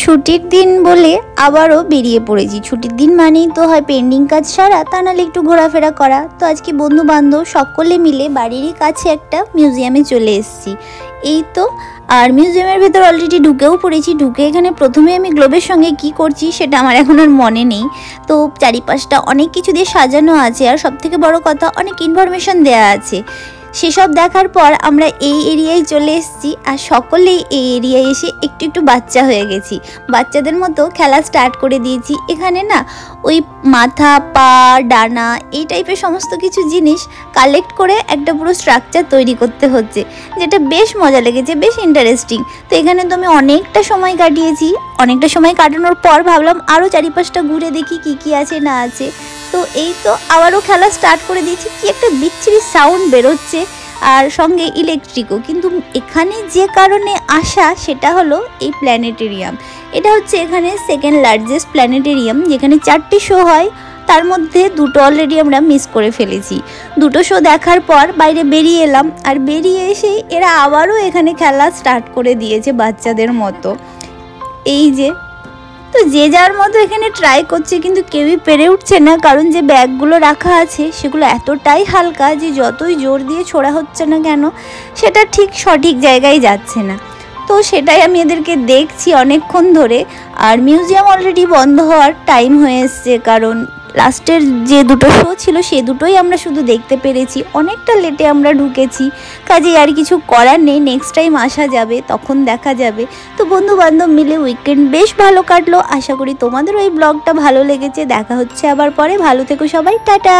ছুটির দিন বলে আবারও বেরিয়ে পড়েছি। ছুটির দিন মানেই তো হয় পেন্ডিং কাজ সারা, তা নাহলে একটু ঘোরাফেরা করা। তো আজকে বন্ধু বান্ধব সকলে মিলে বাড়িরই কাছে একটা মিউজিয়ামে চলে এসেছি। এই তো, আর মিউজিয়ামের ভেতর অলরেডি ঢুকেও পড়েছি। ঢুকে এখানে প্রথমে আমি গ্লোবের সঙ্গে কি করছি সেটা আমার এখন আর মনে নেই। তো চারিপাশটা অনেক কিছু দিয়ে সাজানো আছে, আর সবথেকে বড় কথা অনেক ইনফরমেশন দেওয়া আছে। সেসব দেখার পর আমরা এই এরিয়ায় চলে এসেছি, আর সকলেই এই এরিয়ায় এসে একটু একটু বাচ্চা হয়ে গেছি। বাচ্চাদের মতো খেলা স্টার্ট করে দিয়েছি। এখানে না ওই মাথা, পা, ডানা এই টাইপের সমস্ত কিছু জিনিস কালেক্ট করে একটা পুরো স্ট্রাকচার তৈরি করতে হচ্ছে, যেটা বেশ মজা লেগেছে, বেশ ইন্টারেস্টিং। তো এখানে তো আমি অনেকটা সময় কাটিয়েছি। অনেকটা সময় কাটানোর পর ভাবলাম আরও চারিপাশটা ঘুরে দেখি কি কি আছে না আছে। তো এই তো আবারও খেলা স্টার্ট করে দিয়েছি। কি একটা বিচ্ছিরি সাউন্ড বেরোচ্ছে, আর সঙ্গে ইলেকট্রিকও। কিন্তু এখানে যে কারণে আসা সেটা হলো এই প্ল্যানেটেরিয়াম। এটা হচ্ছে এখানে সেকেন্ড লার্জেস্ট প্ল্যানেটেরিয়াম, যেখানে 4টি শো হয়। তার মধ্যে 2টো অলরেডি আমরা মিস করে ফেলেছি। 2টো শো দেখার পর বাইরে বেরিয়ে এলাম, আর বেরিয়ে এসে এরা আবারও এখানে খেলা স্টার্ট করে দিয়েছে বাচ্চাদের মতো। এই যে, তো যে যার মতো এখানে ট্রাই করছে, কিন্তু কেউই পেরে উঠছে না, কারণ যে ব্যাগগুলো রাখা আছে সেগুলো এতটাই হালকা যে যতই জোর দিয়ে ছোড়া হচ্ছে না কেন সেটা ঠিক সঠিক জায়গায় যাচ্ছে না। তো সেটাই আমি এদেরকে দেখছি অনেকক্ষণ ধরে। আর মিউজিয়াম অলরেডি বন্ধ হওয়ার টাইম হয়ে এসছে, কারণ লাস্টের যে 2টো শো ছিল সে 2টোই আমরা শুধু দেখতে পেরেছি। অনেকটা লেটে আমরা ঢুকেছি, কাজেই আর কিছু করার নেই। নেক্সট টাইম আসা যাবে, তখন দেখা যাবে। তো বন্ধু বান্ধব মিলে উইকেন্ড বেশ ভালো কাটলো। আশা করি তোমাদের ওই ব্লগটা ভালো লেগেছে। দেখা হচ্ছে আবার পরে। ভালো থেকো সবাই, টাটা।